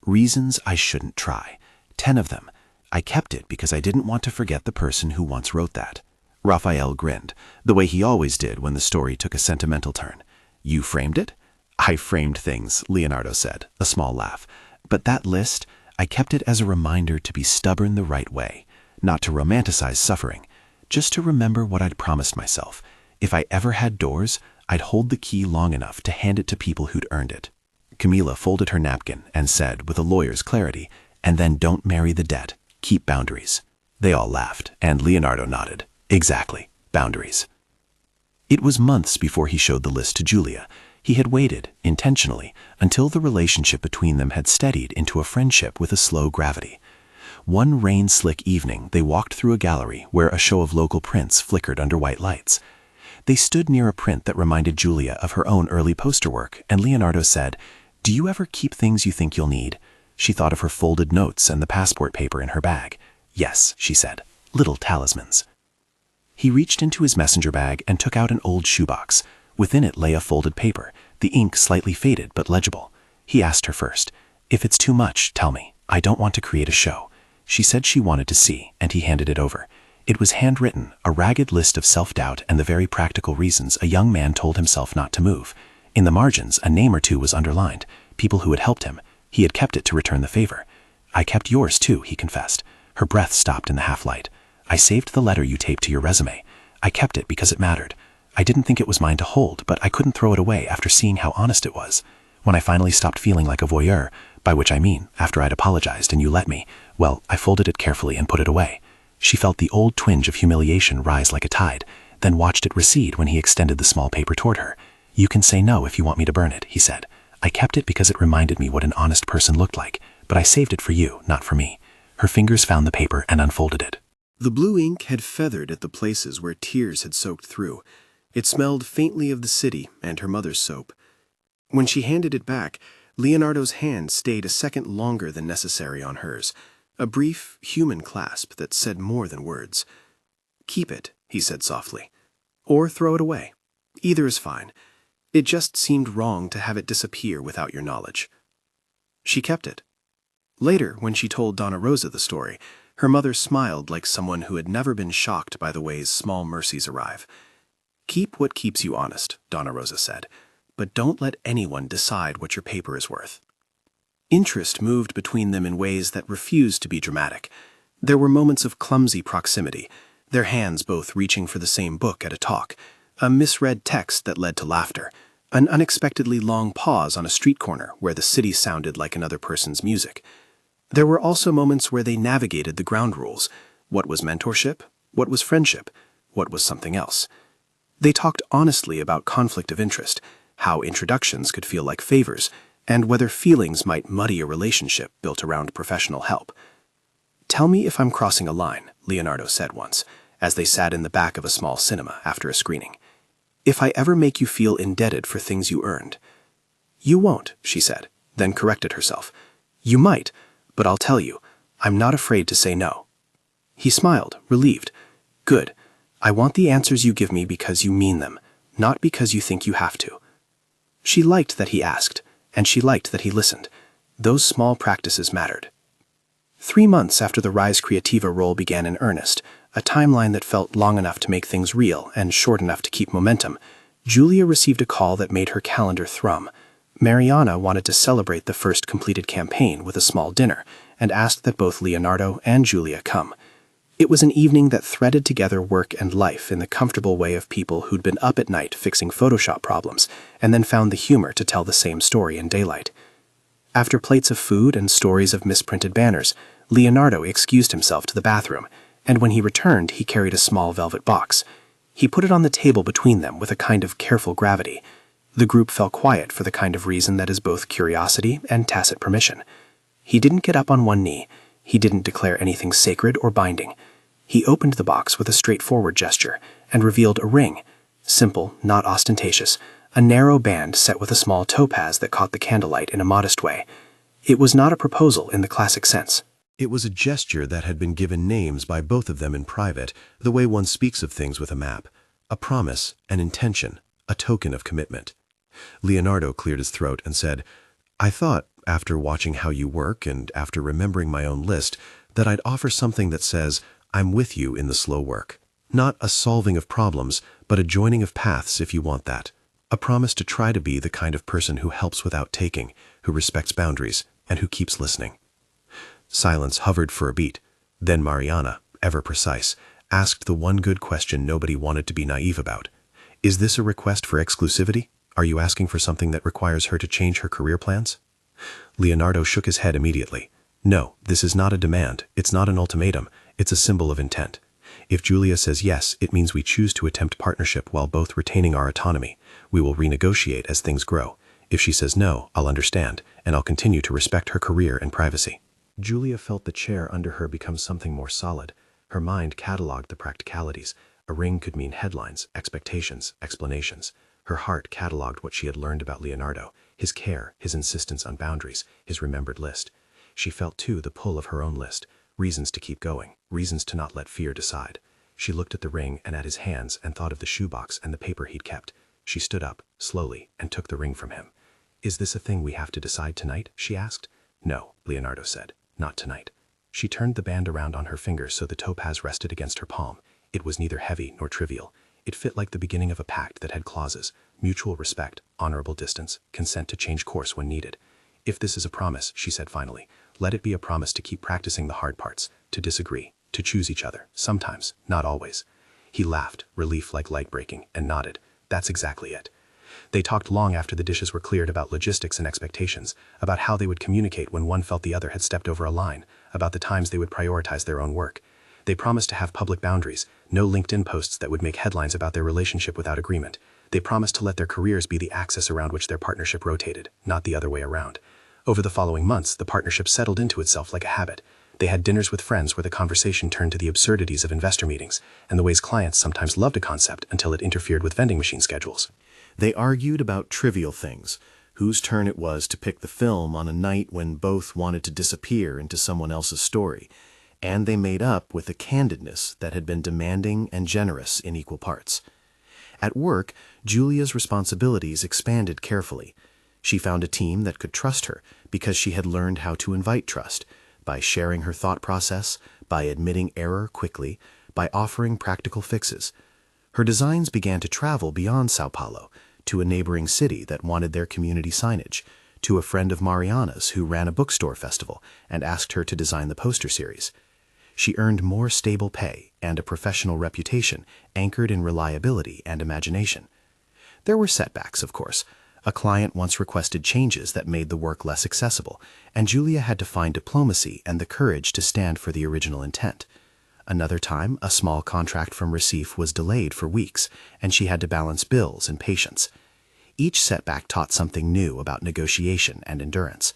Reasons I shouldn't try. 10 of them. I kept it because I didn't want to forget the person who once wrote that. Rafael grinned, the way he always did when the story took a sentimental turn. You framed it? I framed things, Leonardo said, a small laugh. But that list, I kept it as a reminder to be stubborn the right way, not to romanticize suffering, just to remember what I'd promised myself. If I ever had doors, I'd hold the key long enough to hand it to people who'd earned it. Camila folded her napkin and said, with a lawyer's clarity, and then don't marry the debt. Keep boundaries. They all laughed, and Leonardo nodded. Exactly. Boundaries. It was months before he showed the list to Júlia. He had waited, intentionally, until the relationship between them had steadied into a friendship with a slow gravity. One rain-slick evening, they walked through a gallery where a show of local prints flickered under white lights. They stood near a print that reminded Júlia of her own early poster work, and Leonardo said, "Do you ever keep things you think you'll need?" She thought of her folded notes and the passport paper in her bag. "Yes," she said, "little talismans." He reached into his messenger bag and took out an old shoebox. Within it lay a folded paper, the ink slightly faded but legible. He asked her first, "If it's too much, tell me. I don't want to create a show." She said she wanted to see, and he handed it over. It was handwritten, a ragged list of self-doubt and the very practical reasons a young man told himself not to move. In the margins, a name or two was underlined, people who had helped him. He had kept it to return the favor. I kept yours too, he confessed. Her breath stopped in the half-light. I saved the letter you taped to your resume. I kept it because it mattered. I didn't think it was mine to hold, but I couldn't throw it away after seeing how honest it was. When I finally stopped feeling like a voyeur, by which I mean after I'd apologized and you let me, well, I folded it carefully and put it away. She felt the old twinge of humiliation rise like a tide, then watched it recede when he extended the small paper toward her. You can say no if you want me to burn it, he said. I kept it because it reminded me what an honest person looked like, but I saved it for you, not for me. Her fingers found the paper and unfolded it. The blue ink had feathered at the places where tears had soaked through. It smelled faintly of the city and her mother's soap. When she handed it back, Leonardo's hand stayed a second longer than necessary on hers, a brief, human clasp that said more than words. "Keep it," he said softly. "Or throw it away. Either is fine. It just seemed wrong to have it disappear without your knowledge." She kept it. Later, when she told Donna Rosa the story, her mother smiled like someone who had never been shocked by the ways small mercies arrive. "Keep what keeps you honest," Donna Rosa said, "but don't let anyone decide what your paper is worth." Interest moved between them in ways that refused to be dramatic. There were moments of clumsy proximity, their hands both reaching for the same book at a talk, a misread text that led to laughter, an unexpectedly long pause on a street corner where the city sounded like another person's music. There were also moments where they navigated the ground rules. What was mentorship? What was friendship? What was something else? They talked honestly about conflict of interest, how introductions could feel like favors, and whether feelings might muddy a relationship built around professional help. "Tell me if I'm crossing a line," Leonardo said once, as they sat in the back of a small cinema after a screening. "If I ever make you feel indebted for things you earned." "You won't," she said, then corrected herself. "You might, but I'll tell you, I'm not afraid to say no." He smiled, relieved. "Good. I want the answers you give me because you mean them, not because you think you have to." She liked that he asked, and she liked that he listened. Those small practices mattered. 3 months after the Rise Creativa role began in earnest, a timeline that felt long enough to make things real and short enough to keep momentum, Júlia received a call that made her calendar thrum. Mariana wanted to celebrate the first completed campaign with a small dinner, and asked that both Leonardo and Júlia come. It was an evening that threaded together work and life in the comfortable way of people who'd been up at night fixing Photoshop problems, and then found the humor to tell the same story in daylight. After plates of food and stories of misprinted banners, Leonardo excused himself to the bathroom, and when he returned, he carried a small velvet box. He put it on the table between them with a kind of careful gravity. The group fell quiet for the kind of reason that is both curiosity and tacit permission. He didn't get up on one knee. He didn't declare anything sacred or binding. He opened the box with a straightforward gesture and revealed a ring, simple, not ostentatious, a narrow band set with a small topaz that caught the candlelight in a modest way. It was not a proposal in the classic sense. It was a gesture that had been given names by both of them in private, the way one speaks of things with a map. A promise, an intention, a token of commitment. Leonardo cleared his throat and said, "I thought, after watching how you work and after remembering my own list, that I'd offer something that says, I'm with you in the slow work. Not a solving of problems, but a joining of paths if you want that. A promise to try to be the kind of person who helps without taking, who respects boundaries, and who keeps listening." Silence hovered for a beat. Then Mariana, ever precise, asked the one good question nobody wanted to be naive about. "Is this a request for exclusivity? Are you asking for something that requires her to change her career plans?" Leonardo shook his head immediately. "No, this is not a demand. It's not an ultimatum. It's a symbol of intent. If Júlia says yes, it means we choose to attempt partnership while both retaining our autonomy. We will renegotiate as things grow. If she says no, I'll understand, and I'll continue to respect her career and privacy." Júlia felt the chair under her become something more solid. Her mind cataloged the practicalities. A ring could mean headlines, expectations, explanations. Her heart cataloged what she had learned about Leonardo, his care, his insistence on boundaries, his remembered list. She felt, too, the pull of her own list, reasons to keep going, reasons to not let fear decide. She looked at the ring and at his hands and thought of the shoebox and the paper he'd kept. She stood up, slowly, and took the ring from him. "Is this a thing we have to decide tonight?" she asked. "No," Leonardo said, "not tonight." She turned the band around on her finger so the topaz rested against her palm. It was neither heavy nor trivial. It fit like the beginning of a pact that had clauses: mutual respect, honorable distance, consent to change course when needed. "If this is a promise," she said finally, Let it be a promise to keep practicing the hard parts, to disagree, to choose each other, sometimes, not always. He laughed, relief like light breaking, and nodded. That's exactly it. They talked long after the dishes were cleared about logistics and expectations, about how they would communicate when one felt the other had stepped over a line, about the times they would prioritize their own work. They promised to have public boundaries, no LinkedIn posts that would make headlines about their relationship without agreement. They promised to let their careers be the axis around which their partnership rotated, not the other way around. Over the following months, the partnership settled into itself like a habit. They had dinners with friends where the conversation turned to the absurdities of investor meetings and the ways clients sometimes loved a concept until it interfered with vending machine schedules. They argued about trivial things, whose turn it was to pick the film on a night when both wanted to disappear into someone else's story, and they made up with a candidness that had been demanding and generous in equal parts. At work, Júlia's responsibilities expanded carefully. She found a team that could trust her because she had learned how to invite trust, by sharing her thought process, by admitting error quickly, by offering practical fixes. Her designs began to travel beyond Sao Paulo, to a neighboring city that wanted their community signage, to a friend of Mariana's who ran a bookstore festival and asked her to design the poster series. She earned more stable pay and a professional reputation anchored in reliability and imagination. There were setbacks, of course. A client once requested changes that made the work less accessible, and Júlia had to find diplomacy and the courage to stand for the original intent. Another time, a small contract from Recife was delayed for weeks, and she had to balance bills and patience. Each setback taught something new about negotiation and endurance.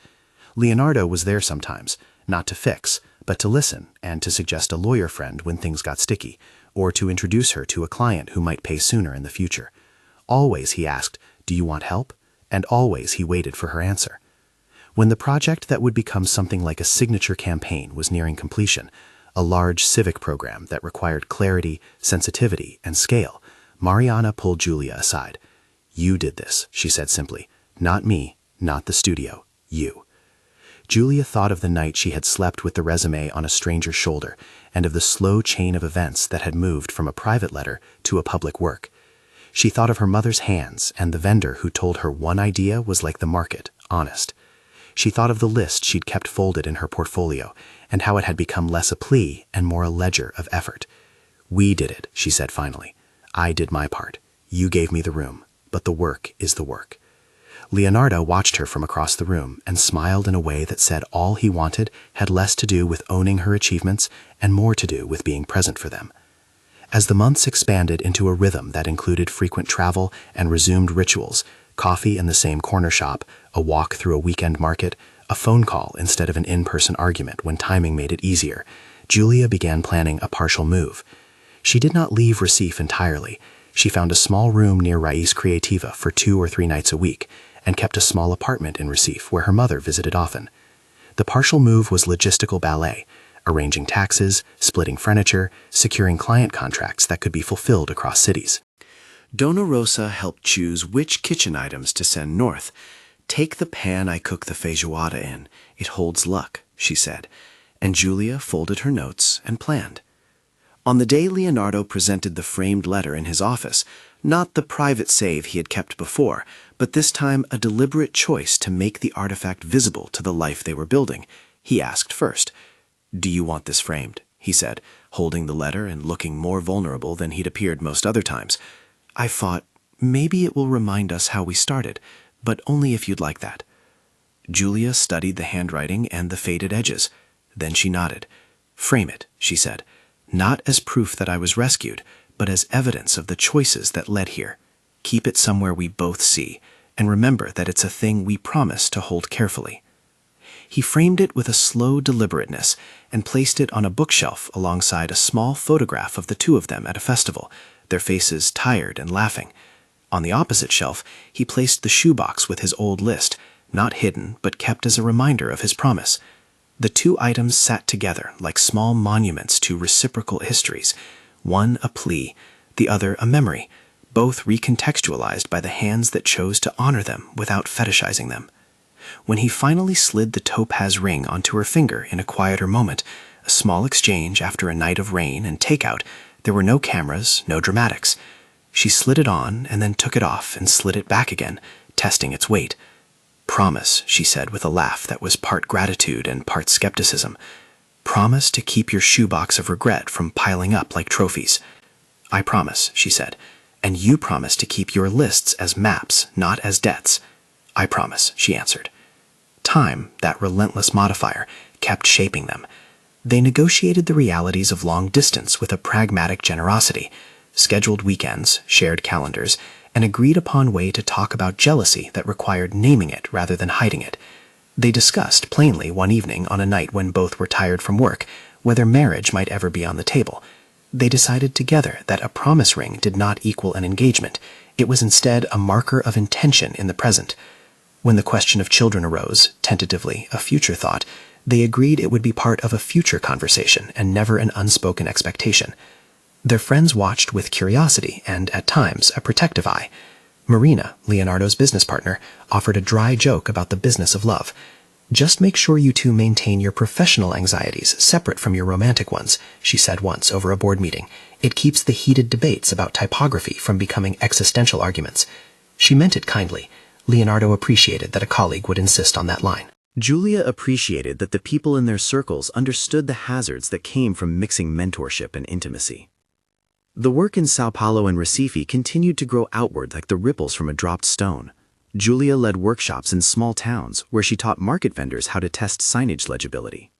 Leonardo was there sometimes, not to fix, but to listen and to suggest a lawyer friend when things got sticky, or to introduce her to a client who might pay sooner in the future. Always he asked, "Do you want help?" And always he waited for her answer. When the project that would become something like a signature campaign was nearing completion, a large civic program that required clarity, sensitivity, and scale, Mariana pulled Júlia aside. "You did this," she said simply. "Not me, not the studio, you." Júlia thought of the night she had slept with the resume on a stranger's shoulder, and of the slow chain of events that had moved from a private letter to a public work. She thought of her mother's hands and the vendor who told her one idea was like the market, honest. She thought of the list she'd kept folded in her portfolio, and how it had become less a plea and more a ledger of effort. "We did it," she said finally. "I did my part. You gave me the room, but the work is the work." Leonardo watched her from across the room and smiled in a way that said all he wanted had less to do with owning her achievements and more to do with being present for them. As the months expanded into a rhythm that included frequent travel and resumed rituals, coffee in the same corner shop, a walk through a weekend market, a phone call instead of an in-person argument when timing made it easier, Júlia began planning a partial move. She did not leave Recife entirely. She found a small room near Raiz Creativa for 2 or 3 nights a week, and kept a small apartment in Recife where her mother visited often. The partial move was logistical ballet, arranging taxes, splitting furniture, securing client contracts that could be fulfilled across cities. Dona Rosa helped choose which kitchen items to send north. "Take the pan I cook the feijoada in. It holds luck," she said, and Júlia folded her notes and planned. On the day Leonardo presented the framed letter in his office, not the private save he had kept before, but this time a deliberate choice to make the artifact visible to the life they were building, he asked first. "Do you want this framed?" he said, holding the letter and looking more vulnerable than he'd appeared most other times. "I thought, maybe it will remind us how we started, but only if you'd like that." Júlia studied the handwriting and the faded edges. Then she nodded. "Frame it," she said, "not as proof that I was rescued, but as evidence of the choices that led here. Keep it somewhere we both see, and remember that it's a thing we promise to hold carefully." He framed it with a slow deliberateness and placed it on a bookshelf alongside a small photograph of the two of them at a festival, their faces tired and laughing. On the opposite shelf, he placed the shoebox with his old list, not hidden but kept as a reminder of his promise. The two items sat together like small monuments to reciprocal histories, one a plea, the other a memory, both recontextualized by the hands that chose to honor them without fetishizing them. When he finally slid the topaz ring onto her finger in a quieter moment, a small exchange after a night of rain and takeout, there were no cameras, no dramatics. She slid it on and then took it off and slid it back again, testing its weight. "Promise," she said with a laugh that was part gratitude and part skepticism. "Promise to keep your shoebox of regret from piling up like trophies." "I promise," she said. "And you promise to keep your lists as maps, not as debts." "I promise," she answered. Time, that relentless modifier, kept shaping them. They negotiated the realities of long distance with a pragmatic generosity, scheduled weekends, shared calendars, an agreed-upon way to talk about jealousy that required naming it rather than hiding it. They discussed plainly one evening on a night when both were tired from work whether marriage might ever be on the table. They decided together that a promise ring did not equal an engagement. It was instead a marker of intention in the present. When the question of children arose, tentatively, a future thought, they agreed it would be part of a future conversation and never an unspoken expectation. Their friends watched with curiosity and, at times, a protective eye. Marina, Leonardo's business partner, offered a dry joke about the business of love. "Just make sure you two maintain your professional anxieties separate from your romantic ones," she said once over a board meeting. "It keeps the heated debates about typography from becoming existential arguments." She meant it kindly. Leonardo appreciated that a colleague would insist on that line. Júlia appreciated that the people in their circles understood the hazards that came from mixing mentorship and intimacy. The work in São Paulo and Recife continued to grow outward like the ripples from a dropped stone. Júlia led workshops in small towns where she taught market vendors how to test signage legibility.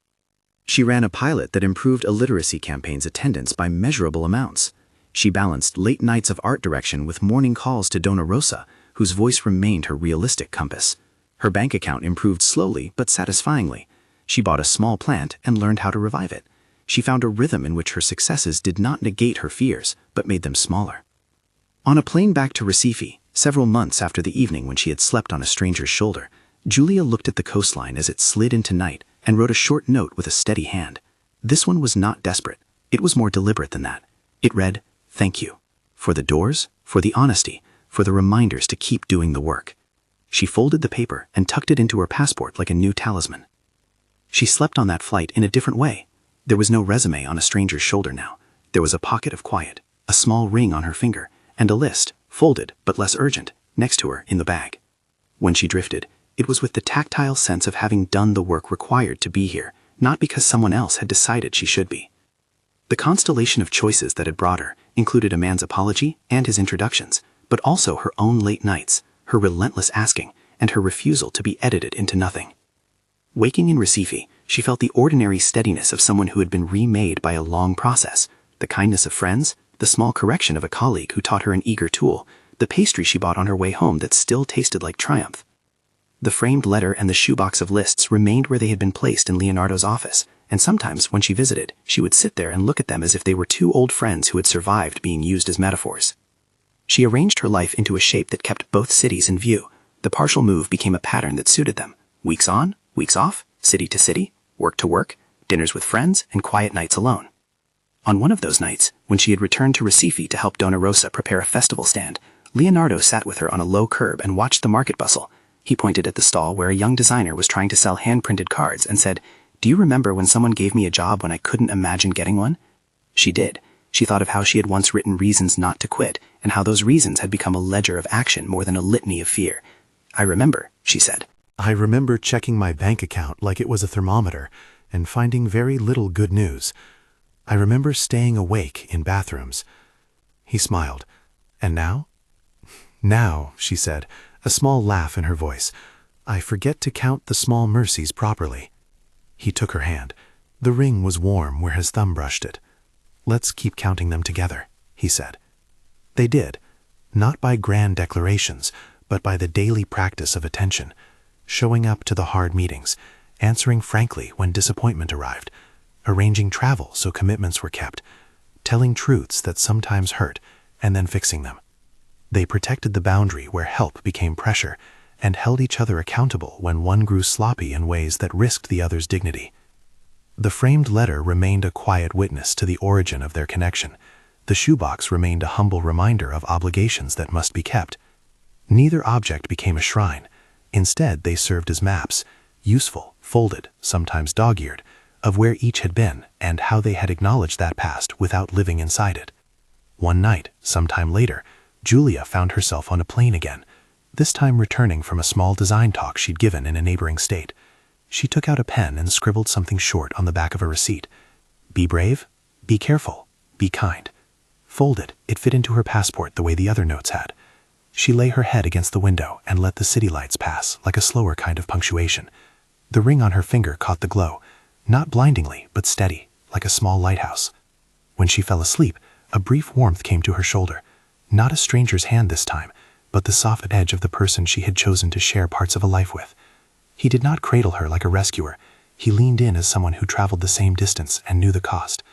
She ran a pilot that improved a literacy campaign's attendance by measurable amounts. She balanced late nights of art direction with morning calls to Dona Rosa, whose voice remained her realistic compass. Her bank account improved slowly but satisfyingly. She bought a small plant and learned how to revive it. She found a rhythm in which her successes did not negate her fears, but made them smaller. On a plane back to Recife, several months after the evening when she had slept on a stranger's shoulder, Júlia looked at the coastline as it slid into night and wrote a short note with a steady hand. This one was not desperate. It was more deliberate than that. It read, "Thank you. For the doors, for the honesty, for the reminders to keep doing the work." She folded the paper and tucked it into her passport like a new talisman. She slept on that flight in a different way. There was no resume on a stranger's shoulder now. There was a pocket of quiet, a small ring on her finger, and a list, folded but less urgent, next to her in the bag. When she drifted, it was with the tactile sense of having done the work required to be here, not because someone else had decided she should be. The constellation of choices that had brought her included a man's apology and his introductions, but also her own late nights, her relentless asking, and her refusal to be edited into nothing. Waking in Recife, she felt the ordinary steadiness of someone who had been remade by a long process, the kindness of friends, the small correction of a colleague who taught her an eager tool, the pastry she bought on her way home that still tasted like triumph. The framed letter and the shoebox of lists remained where they had been placed in Leonardo's office, and sometimes, when she visited, she would sit there and look at them as if they were two old friends who had survived being used as metaphors. She arranged her life into a shape that kept both cities in view. The partial move became a pattern that suited them. Weeks on, weeks off, city to city, work to work, dinners with friends, and quiet nights alone. On one of those nights, when she had returned to Recife to help Dona Rosa prepare a festival stand, Leonardo sat with her on a low curb and watched the market bustle. He pointed at the stall where a young designer was trying to sell hand-printed cards and said, "Do you remember when someone gave me a job when I couldn't imagine getting one?" She did. She thought of how she had once written reasons not to quit, and how those reasons had become a ledger of action more than a litany of fear. "I remember," she said. I remember checking my bank account like it was a thermometer and finding very little good news. I remember staying awake in bathrooms. He smiled. "And now?" "Now," she said, a small laugh in her voice, "I forget to count the small mercies properly." He took her hand. The ring was warm where his thumb brushed it. "Let's keep counting them together," he said. They did, not by grand declarations, but by the daily practice of attention, showing up to the hard meetings, answering frankly when disappointment arrived, arranging travel so commitments were kept, telling truths that sometimes hurt, and then fixing them. They protected the boundary where help became pressure, and held each other accountable when one grew sloppy in ways that risked the other's dignity. The framed letter remained a quiet witness to the origin of their connection. The shoebox remained a humble reminder of obligations that must be kept. Neither object became a shrine. Instead, they served as maps, useful, folded, sometimes dog-eared, of where each had been and how they had acknowledged that past without living inside it. One night, some time later, Júlia found herself on a plane again. this time returning from a small design talk she'd given in a neighboring state. She took out a pen and scribbled something short on the back of a receipt. Be brave, be careful, be kind. Folded, it fit into her passport the way the other notes had. She lay her head against the window and let the city lights pass, like a slower kind of punctuation. The ring on her finger caught the glow, not blindingly, but steady, like a small lighthouse. When she fell asleep, a brief warmth came to her shoulder. Not a stranger's hand this time, but the soft edge of the person she had chosen to share parts of a life with. He did not cradle her like a rescuer. He leaned in as someone who traveled the same distance and knew the cost.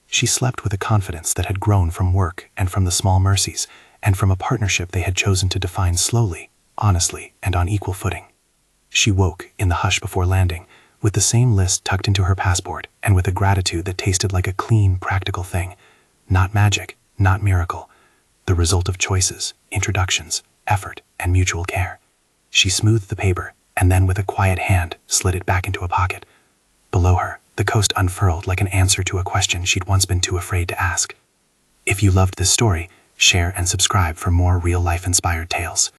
She slept with a confidence that had grown from work and from the small mercies, and from a partnership they had chosen to define slowly, honestly, and on equal footing. She woke, in the hush before landing, with the same list tucked into her passport, and with a gratitude that tasted like a clean, practical thing. Not magic, not miracle. The result of choices, introductions, effort, and mutual care. She smoothed the paper, and then with a quiet hand slid it back into a pocket. Below her, the coast unfurled like an answer to a question she'd once been too afraid to ask. If you loved this story, share and subscribe for more real-life inspired tales.